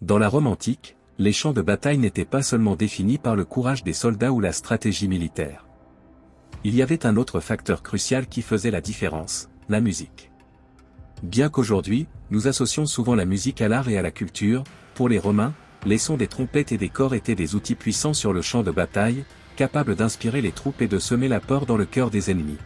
Dans la Rome antique, les champs de bataille n'étaient pas seulement définis par le courage des soldats ou la stratégie militaire. Il y avait un autre facteur crucial qui faisait la différence, la musique. Bien qu'aujourd'hui, nous associons souvent la musique à l'art et à la culture, pour les Romains, les sons des trompettes et des cors étaient des outils puissants sur le champ de bataille, capables d'inspirer les troupes et de semer la peur dans le cœur des ennemis.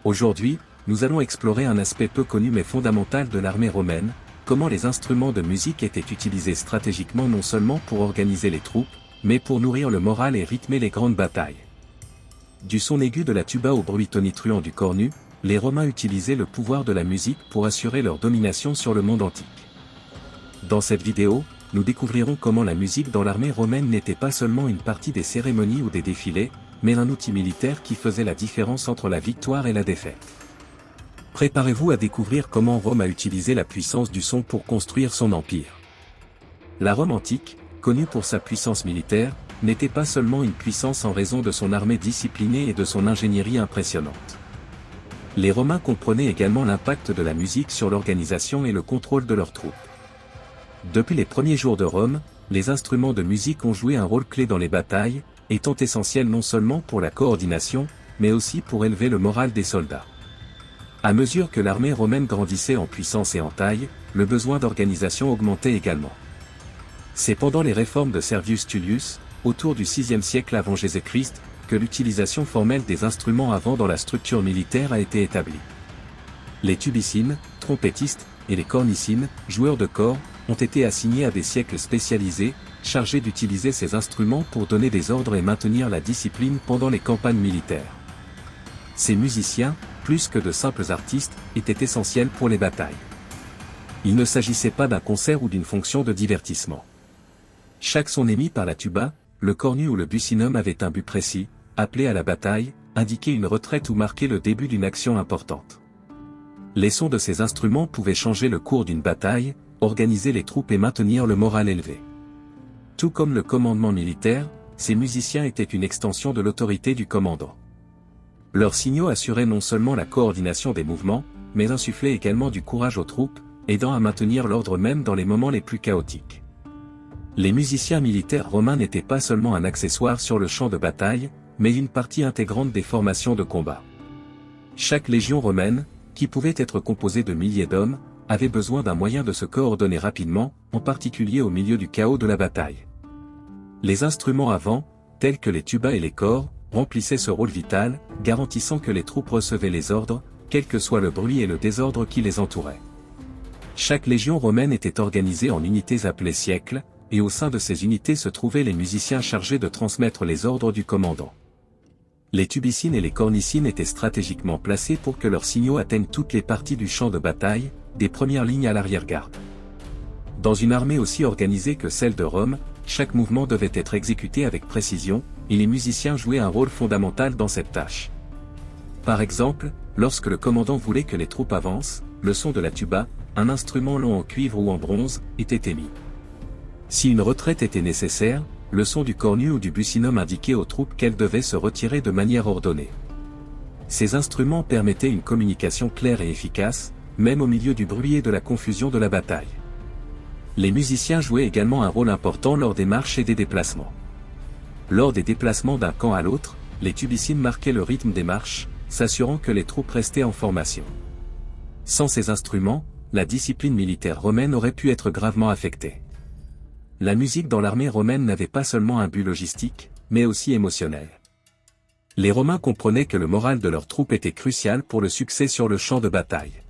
Aujourd'hui, nous allons explorer un aspect peu connu mais fondamental de l'armée romaine, comment les instruments de musique étaient utilisés stratégiquement non seulement pour organiser les troupes, mais pour nourrir le moral et rythmer les grandes batailles. Du son aigu de la tuba au bruit tonitruant du cornu, les Romains utilisaient le pouvoir de la musique pour assurer leur domination sur le monde antique. Dans cette vidéo, nous découvrirons comment la musique dans l'armée romaine n'était pas seulement une partie des cérémonies ou des défilés, mais un outil militaire qui faisait la différence entre la victoire et la défaite. Préparez-vous à découvrir comment Rome a utilisé la puissance du son pour construire son empire. La Rome antique, connue pour sa puissance militaire, n'était pas seulement une puissance en raison de son armée disciplinée et de son ingénierie impressionnante. Les Romains comprenaient également l'impact de la musique sur l'organisation et le contrôle de leurs troupes. Depuis les premiers jours de Rome, les instruments de musique ont joué un rôle clé dans les batailles, étant essentiels non seulement pour la coordination, mais aussi pour élever le moral des soldats. À mesure que l'armée romaine grandissait en puissance et en taille, le besoin d'organisation augmentait également. C'est pendant les réformes de Servius Tullius, autour du VIe siècle avant Jésus-Christ, que l'utilisation formelle des instruments avant dans la structure militaire a été établie. Les tubicines, trompettistes, et les cornicines, joueurs de corps, ont été assignés à des siècles spécialisés, chargés d'utiliser ces instruments pour donner des ordres et maintenir la discipline pendant les campagnes militaires. Ces musiciens, plus que de simples artistes, étaient essentiels pour les batailles. Il ne s'agissait pas d'un concert ou d'une fonction de divertissement. Chaque son émis par la tuba, le cornu ou le buccinum avait un but précis, appelé à la bataille, indiquer une retraite ou marquer le début d'une action importante. Les sons de ces instruments pouvaient changer le cours d'une bataille, organiser les troupes et maintenir le moral élevé. Tout comme le commandement militaire, ces musiciens étaient une extension de l'autorité du commandant. Leurs signaux assuraient non seulement la coordination des mouvements, mais insufflaient également du courage aux troupes, aidant à maintenir l'ordre même dans les moments les plus chaotiques. Les musiciens militaires romains n'étaient pas seulement un accessoire sur le champ de bataille, mais une partie intégrante des formations de combat. Chaque légion romaine, qui pouvait être composée de milliers d'hommes, avait besoin d'un moyen de se coordonner rapidement, en particulier au milieu du chaos de la bataille. Les instruments avant, tels que les tubas et les cors, remplissaient ce rôle vital, garantissant que les troupes recevaient les ordres, quel que soit le bruit et le désordre qui les entourait. Chaque légion romaine était organisée en unités appelées siècles, et au sein de ces unités se trouvaient les musiciens chargés de transmettre les ordres du commandant. Les tubicines et les cornicines étaient stratégiquement placés pour que leurs signaux atteignent toutes les parties du champ de bataille, des premières lignes à l'arrière-garde. Dans une armée aussi organisée que celle de Rome, chaque mouvement devait être exécuté avec précision, et les musiciens jouaient un rôle fondamental dans cette tâche. Par exemple, lorsque le commandant voulait que les troupes avancent, le son de la tuba, un instrument long en cuivre ou en bronze, était émis. Si une retraite était nécessaire, le son du cornu ou du buccinum indiquait aux troupes qu'elles devaient se retirer de manière ordonnée. Ces instruments permettaient une communication claire et efficace, même au milieu du bruit et de la confusion de la bataille. Les musiciens jouaient également un rôle important lors des marches et des déplacements. Lors des déplacements d'un camp à l'autre, les tubicines marquaient le rythme des marches, s'assurant que les troupes restaient en formation. Sans ces instruments, la discipline militaire romaine aurait pu être gravement affectée. La musique dans l'armée romaine n'avait pas seulement un but logistique, mais aussi émotionnel. Les Romains comprenaient que le moral de leurs troupes était crucial pour le succès sur le champ de bataille.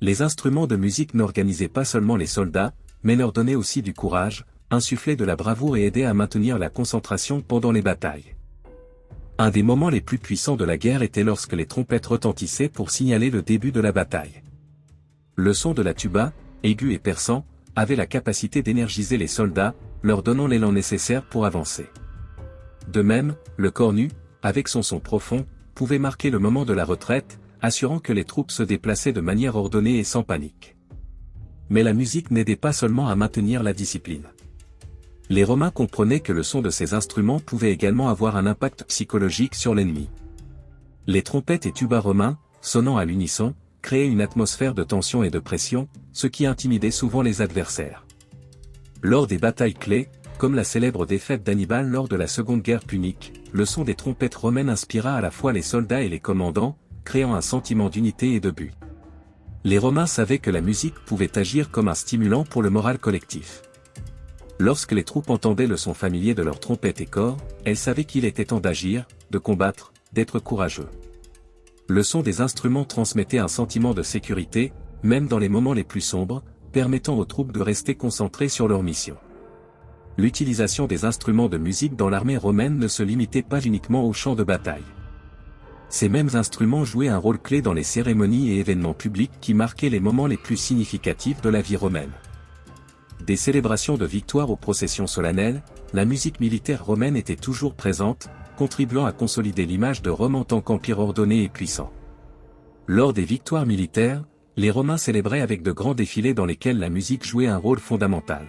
Les instruments de musique n'organisaient pas seulement les soldats, mais leur donnaient aussi du courage, insufflaient de la bravoure et aidaient à maintenir la concentration pendant les batailles. Un des moments les plus puissants de la guerre était lorsque les trompettes retentissaient pour signaler le début de la bataille. Le son de la tuba, aigu et perçant, avait la capacité d'énergiser les soldats, leur donnant l'élan nécessaire pour avancer. De même, le cornu, avec son son profond, pouvait marquer le moment de la retraite, assurant que les troupes se déplaçaient de manière ordonnée et sans panique. Mais la musique n'aidait pas seulement à maintenir la discipline. Les Romains comprenaient que le son de ces instruments pouvait également avoir un impact psychologique sur l'ennemi. Les trompettes et tubas romains, sonnant à l'unisson, créaient une atmosphère de tension et de pression, ce qui intimidait souvent les adversaires. Lors des batailles clés, comme la célèbre défaite d'Hannibal lors de la Seconde Guerre punique, le son des trompettes romaines inspira à la fois les soldats et les commandants, créant un sentiment d'unité et de but. Les Romains savaient que la musique pouvait agir comme un stimulant pour le moral collectif. Lorsque les troupes entendaient le son familier de leurs trompettes et corps, elles savaient qu'il était temps d'agir, de combattre, d'être courageux. Le son des instruments transmettait un sentiment de sécurité, même dans les moments les plus sombres, permettant aux troupes de rester concentrées sur leur mission. L'utilisation des instruments de musique dans l'armée romaine ne se limitait pas uniquement au champ de bataille. Ces mêmes instruments jouaient un rôle clé dans les cérémonies et événements publics qui marquaient les moments les plus significatifs de la vie romaine. Des célébrations de victoire aux processions solennelles, la musique militaire romaine était toujours présente, contribuant à consolider l'image de Rome en tant qu'empire ordonné et puissant. Lors des victoires militaires, les Romains célébraient avec de grands défilés dans lesquels la musique jouait un rôle fondamental.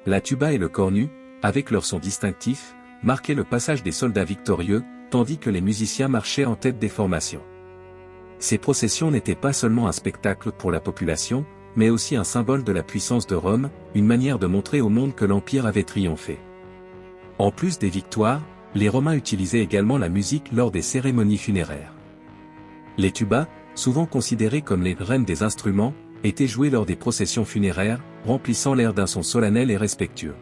La tuba et le cornu, avec leur son distinctif, marquaient le passage des soldats victorieux, tandis que les musiciens marchaient en tête des formations. Ces processions n'étaient pas seulement un spectacle pour la population, mais aussi un symbole de la puissance de Rome, une manière de montrer au monde que l'Empire avait triomphé. En plus des victoires, les Romains utilisaient également la musique lors des cérémonies funéraires. Les tubas, souvent considérés comme les reines des instruments, étaient joués lors des processions funéraires, remplissant l'air d'un son solennel et respectueux.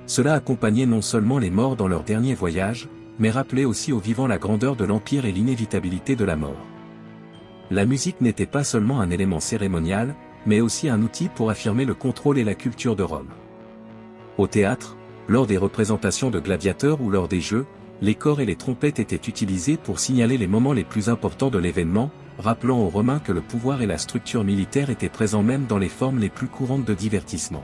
Cela accompagnait non seulement les morts dans leur dernier voyage, mais rappelait aussi aux vivants la grandeur de l'Empire et l'inévitabilité de la mort. La musique n'était pas seulement un élément cérémonial, mais aussi un outil pour affirmer le contrôle et la culture de Rome. Au théâtre, lors des représentations de gladiateurs ou lors des jeux, les cors et les trompettes étaient utilisés pour signaler les moments les plus importants de l'événement, rappelant aux Romains que le pouvoir et la structure militaire étaient présents même dans les formes les plus courantes de divertissement.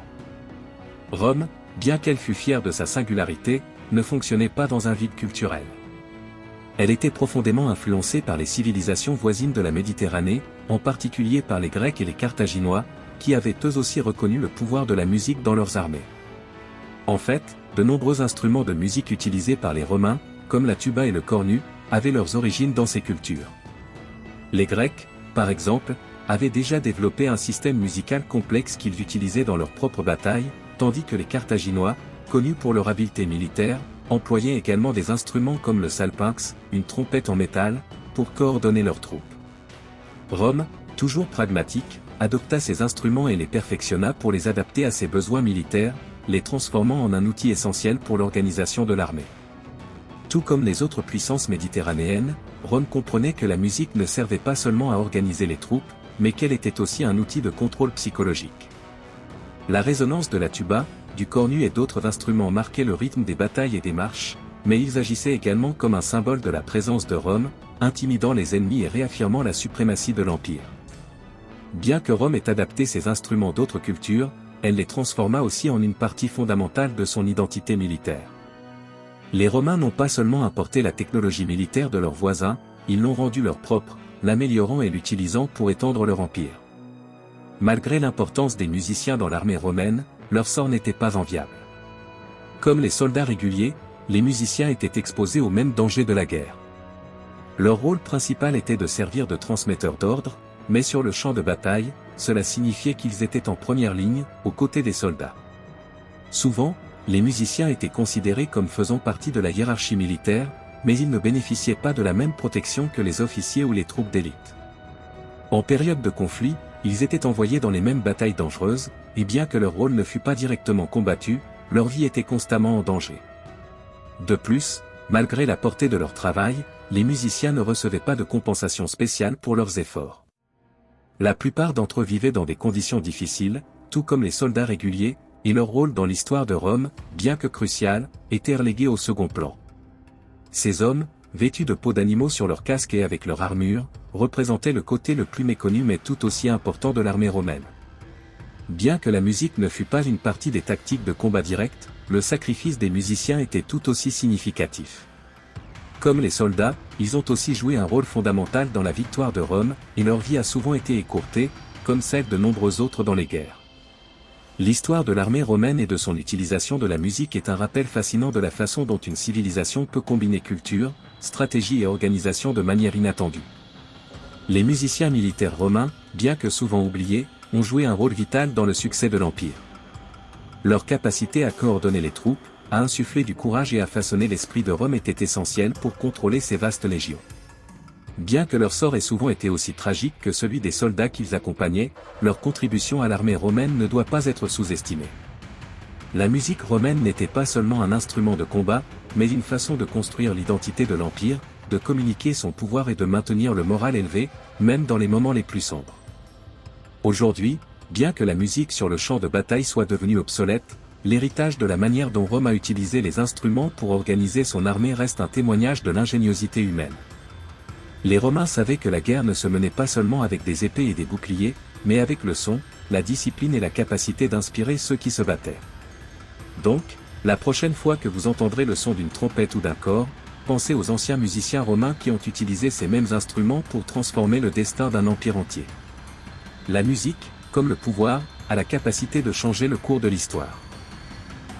Rome, bien qu'elle fût fière de sa singularité, ne fonctionnait pas dans un vide culturel. Elle était profondément influencée par les civilisations voisines de la Méditerranée, en particulier par les Grecs et les Carthaginois, qui avaient eux aussi reconnu le pouvoir de la musique dans leurs armées. En fait, de nombreux instruments de musique utilisés par les Romains, comme la tuba et le cornu, avaient leurs origines dans ces cultures. Les Grecs, par exemple, avaient déjà développé un système musical complexe qu'ils utilisaient dans leurs propres batailles, tandis que les Carthaginois, connus pour leur habileté militaire, employaient également des instruments comme le salpinx, une trompette en métal, pour coordonner leurs troupes. Rome, toujours pragmatique, adopta ces instruments et les perfectionna pour les adapter à ses besoins militaires, les transformant en un outil essentiel pour l'organisation de l'armée. Tout comme les autres puissances méditerranéennes, Rome comprenait que la musique ne servait pas seulement à organiser les troupes, mais qu'elle était aussi un outil de contrôle psychologique. La résonance de la tuba, du cornu et d'autres instruments marquait le rythme des batailles et des marches, mais ils agissaient également comme un symbole de la présence de Rome, intimidant les ennemis et réaffirmant la suprématie de l'Empire. Bien que Rome ait adapté ces instruments d'autres cultures, elle les transforma aussi en une partie fondamentale de son identité militaire. Les Romains n'ont pas seulement importé la technologie militaire de leurs voisins, ils l'ont rendue leur propre, l'améliorant et l'utilisant pour étendre leur empire. Malgré l'importance des musiciens dans l'armée romaine, leur sort n'était pas enviable. Comme les soldats réguliers, les musiciens étaient exposés aux mêmes dangers de la guerre. Leur rôle principal était de servir de transmetteurs d'ordre, mais sur le champ de bataille, cela signifiait qu'ils étaient en première ligne, aux côtés des soldats. Souvent, les musiciens étaient considérés comme faisant partie de la hiérarchie militaire, mais ils ne bénéficiaient pas de la même protection que les officiers ou les troupes d'élite. En période de conflit, ils étaient envoyés dans les mêmes batailles dangereuses, et bien que leur rôle ne fût pas directement combattu, leur vie était constamment en danger. De plus, malgré la portée de leur travail, les musiciens ne recevaient pas de compensation spéciale pour leurs efforts. La plupart d'entre eux vivaient dans des conditions difficiles, tout comme les soldats réguliers, et leur rôle dans l'histoire de Rome, bien que crucial, était relégué au second plan. Ces hommes, vêtus de peaux d'animaux sur leurs casques et avec leur armure, représentaient le côté le plus méconnu mais tout aussi important de l'armée romaine. Bien que la musique ne fût pas une partie des tactiques de combat direct, le sacrifice des musiciens était tout aussi significatif. Comme les soldats, ils ont aussi joué un rôle fondamental dans la victoire de Rome, et leur vie a souvent été écourtée, comme celle de nombreux autres dans les guerres. L'histoire de l'armée romaine et de son utilisation de la musique est un rappel fascinant de la façon dont une civilisation peut combiner culture, stratégie et organisation de manière inattendue. Les musiciens militaires romains, bien que souvent oubliés, ont joué un rôle vital dans le succès de l'Empire. Leur capacité à coordonner les troupes, à insuffler du courage et à façonner l'esprit de Rome était essentielle pour contrôler ces vastes légions. Bien que leur sort ait souvent été aussi tragique que celui des soldats qu'ils accompagnaient, leur contribution à l'armée romaine ne doit pas être sous-estimée. La musique romaine n'était pas seulement un instrument de combat, mais une façon de construire l'identité de l'Empire, de communiquer son pouvoir et de maintenir le moral élevé, même dans les moments les plus sombres. Aujourd'hui, bien que la musique sur le champ de bataille soit devenue obsolète, l'héritage de la manière dont Rome a utilisé les instruments pour organiser son armée reste un témoignage de l'ingéniosité humaine. Les Romains savaient que la guerre ne se menait pas seulement avec des épées et des boucliers, mais avec le son, la discipline et la capacité d'inspirer ceux qui se battaient. Donc, la prochaine fois que vous entendrez le son d'une trompette ou d'un cor, pensez aux anciens musiciens romains qui ont utilisé ces mêmes instruments pour transformer le destin d'un empire entier. La musique, comme le pouvoir, a la capacité de changer le cours de l'histoire.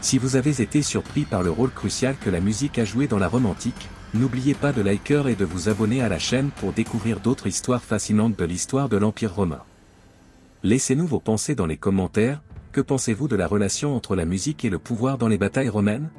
Si vous avez été surpris par le rôle crucial que la musique a joué dans la Rome antique, n'oubliez pas de liker et de vous abonner à la chaîne pour découvrir d'autres histoires fascinantes de l'histoire de l'Empire romain. Laissez-nous vos pensées dans les commentaires. Que pensez-vous de la relation entre la musique et le pouvoir dans les batailles romaines ?